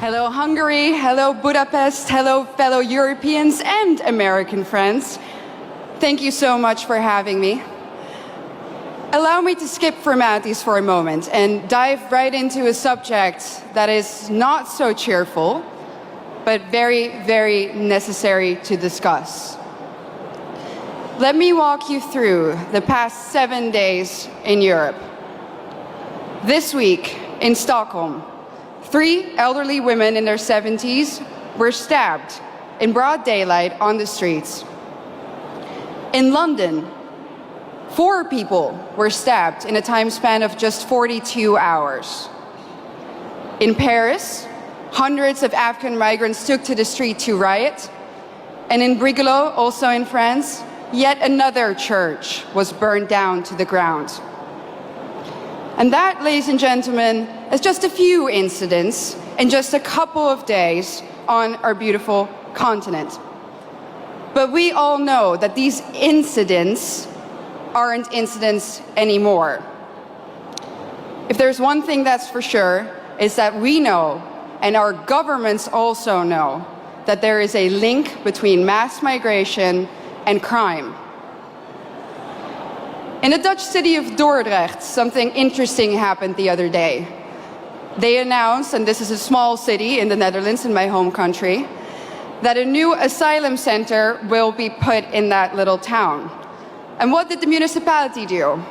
Hello Hungary, hello Budapest, hello fellow Europeans and American friends. Thank you so much for having me. Allow me to skip formalities for a moment and dive right into a subject that is not so cheerful, but very, very necessary to discuss. Let me walk you through the past 7 days in Europe. This week in Stockholm, 3 elderly women in their 70s were stabbed in broad daylight on the streets. In London, 4 people were stabbed in a time span of just 42 hours. In Paris, hundreds of African migrants took to the street to riot. And in Brigalow, also in France, yet another church was burned down to the ground. And that, ladies and gentlemen, is just a few incidents in just a couple of days on our beautiful continent. But we all know that these incidents aren't incidents anymore. If there's one thing that's for sure, is that we know, and our governments also know, that there is a link between mass migration and crime. In the Dutch city of Dordrecht, something interesting happened the other day. They announced, and this is a small city in the Netherlands, in my home country, that a new asylum center will be put in that little town. And what did the municipality do?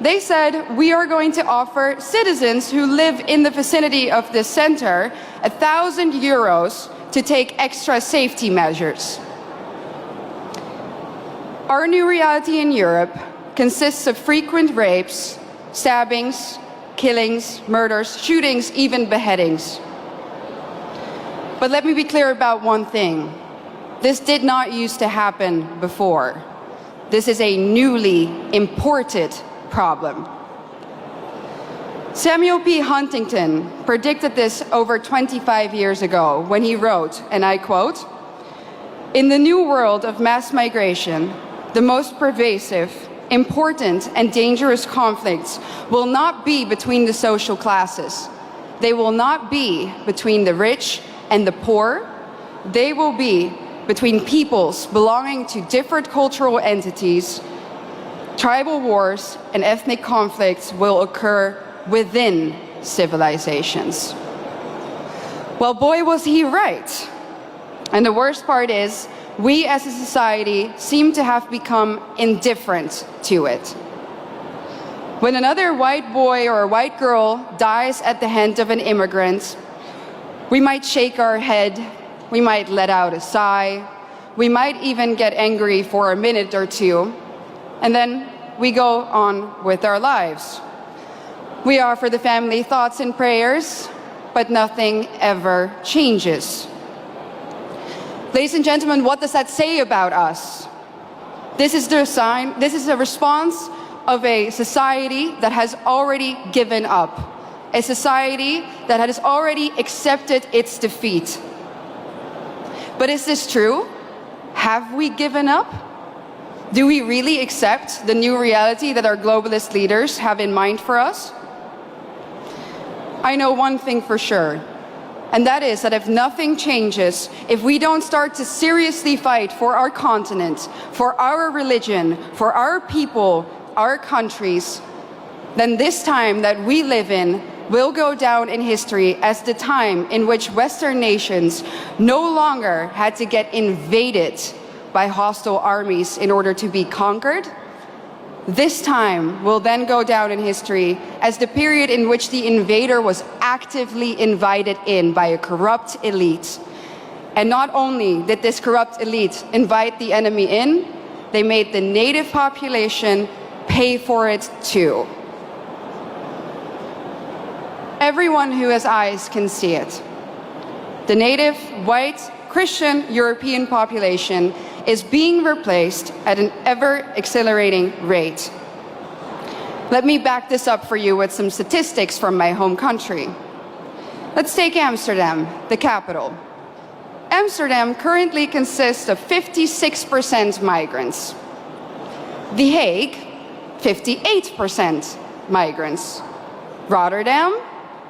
They said, we are going to offer citizens who live in the vicinity of this center 1,000 euros to take extra safety measures. Our new reality in Europe consists of frequent rapes, stabbings, killings, murders, shootings, even beheadings. But let me be clear about one thing. This did not used to happen before. This is a newly imported problem. Samuel P. Huntington predicted this over 25 years ago when he wrote, and I quote, "In the new world of mass migration, the most pervasive, important and dangerous conflicts will not be between the social classes. They will not be between the rich and the poor. They will be between peoples belonging to different cultural entities. Tribal wars and ethnic conflicts will occur within civilizations." Well, boy, was he right. And the worst part is, we as a society seem to have become indifferent to it. When another white boy or a white girl dies at the hand of an immigrant, we might shake our head, we might let out a sigh, we might even get angry for a minute or two, and then we go on with our lives. We offer the family thoughts and prayers, but nothing ever changes. Ladies and gentlemen, what does that say about us? This is the sign, this is a response of a society that has already given up. A society that has already accepted its defeat. But is this true? Have we given up? Do we really accept the new reality that our globalist leaders have in mind for us? I know one thing for sure. And that is that if nothing changes, if we don't start to seriously fight for our continent, for our religion, for our people, our countries, then this time that we live in will go down in history as the time in which Western nations no longer had to get invaded by hostile armies in order to be conquered. This time will then go down in history as the period in which the invader was actively invited in by a corrupt elite. And not only did this corrupt elite invite the enemy in, they made the native population pay for it too. Everyone who has eyes can see it. The native, white, Christian European population is being replaced at an ever-accelerating rate. Let me back this up for you with some statistics from my home country. Let's take Amsterdam, the capital. Amsterdam currently consists of 56% migrants. The Hague, 58% migrants. Rotterdam,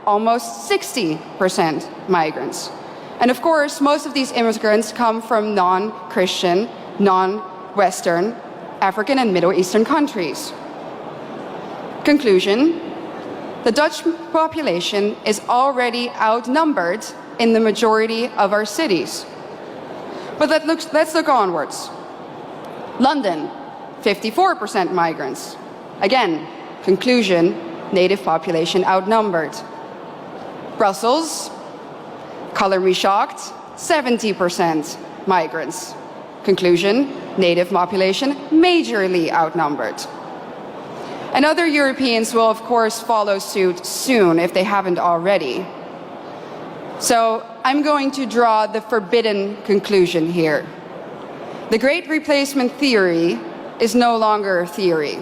almost 60% migrants. And of course, most of these immigrants come from non-Christian, non-Western, African and Middle Eastern countries. Conclusion: the Dutch population is already outnumbered in the majority of our cities. But let's look onwards. London, 54% migrants. Again, conclusion, native population outnumbered. Brussels, color me shocked, 70% migrants. Conclusion, native population majorly outnumbered. And other Europeans will of course follow suit soon if they haven't already. So I'm going to draw the forbidden conclusion here. The Great Replacement theory is no longer a theory,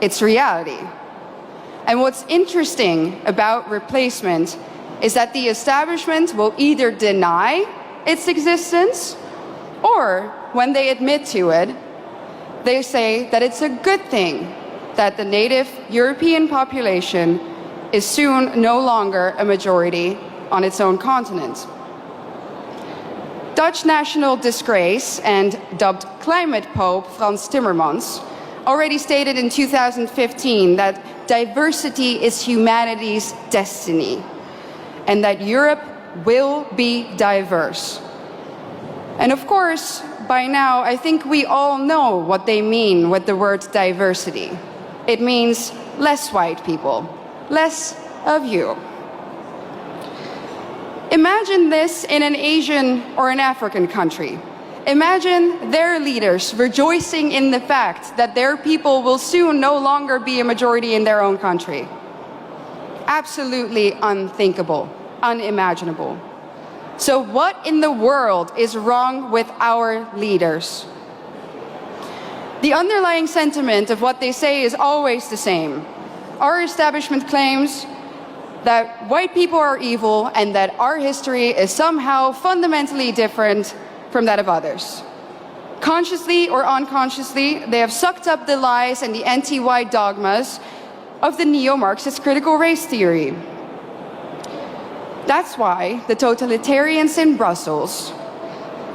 it's reality. And what's interesting about replacement is that the establishment will either deny its existence, or when they admit to it, they say that it's a good thing that the native European population is soon no longer a majority on its own continent. Dutch national disgrace and dubbed climate pope Frans Timmermans already stated in 2015 that diversity is humanity's destiny and that Europe will be diverse. And of course, by now, I think we all know what they mean with the word diversity. It means less white people, less of you. Imagine this in an Asian or an African country. Imagine their leaders rejoicing in the fact that their people will soon no longer be a majority in their own country. Absolutely unthinkable, unimaginable. So what in the world is wrong with our leaders? The underlying sentiment of what they say is always the same. Our establishment claims that white people are evil and that our history is somehow fundamentally different from that of others. Consciously or unconsciously, they have sucked up the lies and the anti-white dogmas of the neo-Marxist critical race theory. That's why the totalitarians in Brussels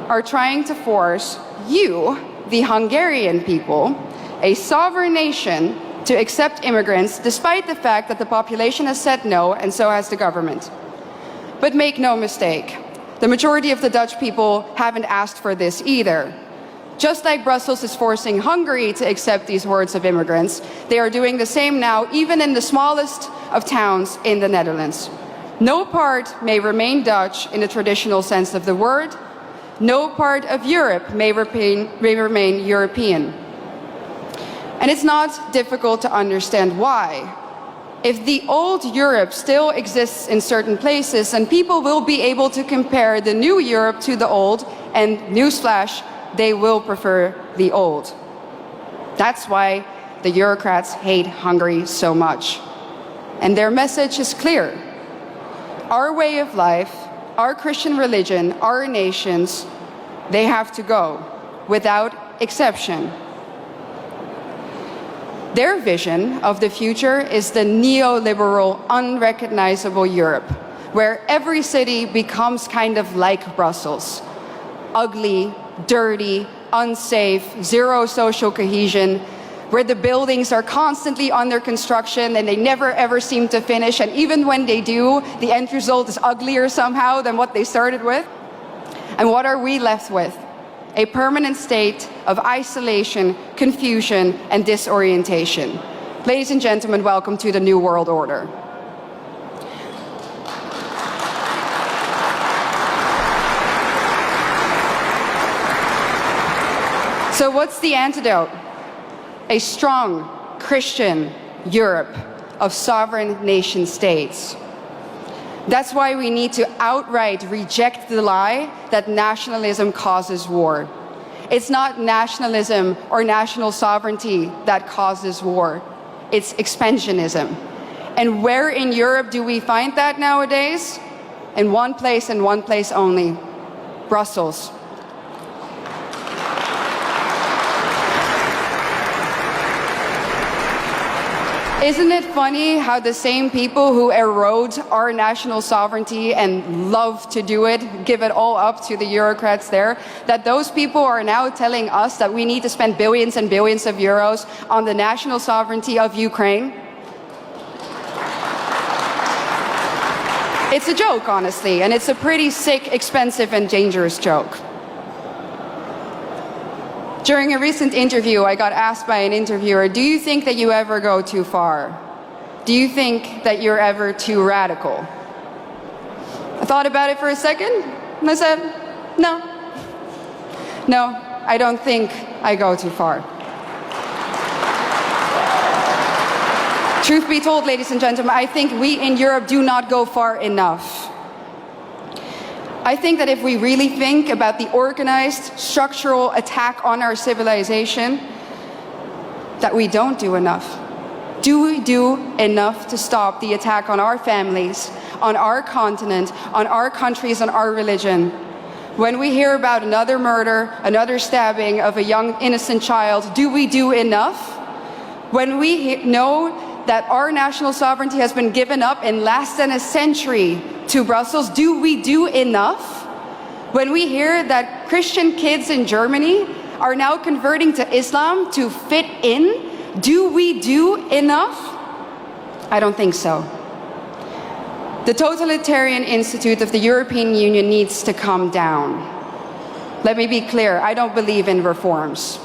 are trying to force you, the Hungarian people, a sovereign nation, to accept immigrants despite the fact that the population has said no, and so has the government. But make no mistake, the majority of the Dutch people haven't asked for this either. Just like Brussels is forcing Hungary to accept these hordes of immigrants, they are doing the same now, even in the smallest of towns in the Netherlands. No part may remain Dutch in the traditional sense of the word. No part of Europe may remain European. And it's not difficult to understand why. If the old Europe still exists in certain places, then people will be able to compare the new Europe to the old, and newsflash, they will prefer the old. That's why the Eurocrats hate Hungary so much. And their message is clear. Our way of life, our Christian religion, our nations, they have to go, without exception. Their vision of the future is the neoliberal, unrecognizable Europe, where every city becomes kind of like Brussels. Ugly, dirty, unsafe, zero social cohesion, where the buildings are constantly under construction and they never ever seem to finish, and even when they do, the end result is uglier somehow than what they started with. And what are we left with? A permanent state of isolation, confusion, and disorientation. Ladies and gentlemen, welcome to the New World Order. So what's the antidote? A strong Christian Europe of sovereign nation states. That's why we need to outright reject the lie that nationalism causes war. It's not nationalism or national sovereignty that causes war. It's expansionism. And where in Europe do we find that nowadays? In one place and one place only: Brussels. Isn't it funny how the same people who erode our national sovereignty and love to do it, give it all up to the bureaucrats there, that those people are now telling us that we need to spend billions and billions of euros on the national sovereignty of Ukraine? It's a joke, honestly, and it's a pretty sick, expensive, and dangerous joke. During a recent interview, I got asked by an interviewer, do you think that you ever go too far? Do you think that you're ever too radical? I thought about it for a second, and I said, no. No, I don't think I go too far. Truth be told, ladies and gentlemen, I think we in Europe do not go far enough. I think that if we really think about the organized, structural attack on our civilization, that we don't do enough. Do we do enough to stop the attack on our families, on our continent, on our countries, on our religion? When we hear about another murder, another stabbing of a young innocent child, do we do enough? When we know that our national sovereignty has been given up in less than a century to Brussels, do we do enough? When we hear that Christian kids in Germany are now converting to Islam to fit in, do we do enough? I don't think so. The totalitarian institute of the European Union needs to come down. Let me be clear, I don't believe in reforms.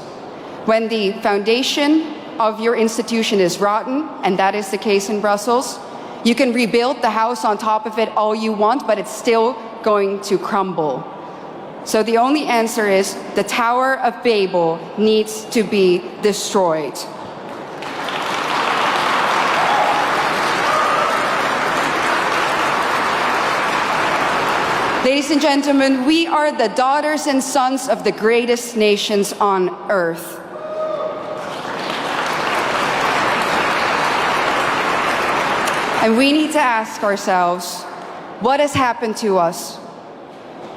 When the foundation of your institution is rotten, and that is the case in Brussels, you can rebuild the house on top of it all you want, but it's still going to crumble. So the only answer is the Tower of Babel needs to be destroyed. Ladies and gentlemen, we are the daughters and sons of the greatest nations on earth. And we need to ask ourselves, what has happened to us?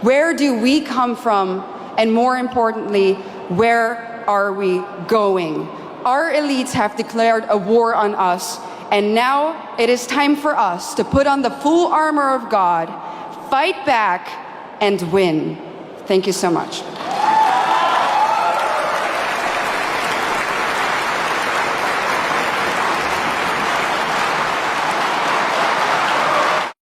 Where do we come from? And more importantly, where are we going? Our elites have declared a war on us, and now it is time for us to put on the full armor of God, fight back, and win. Thank you so much.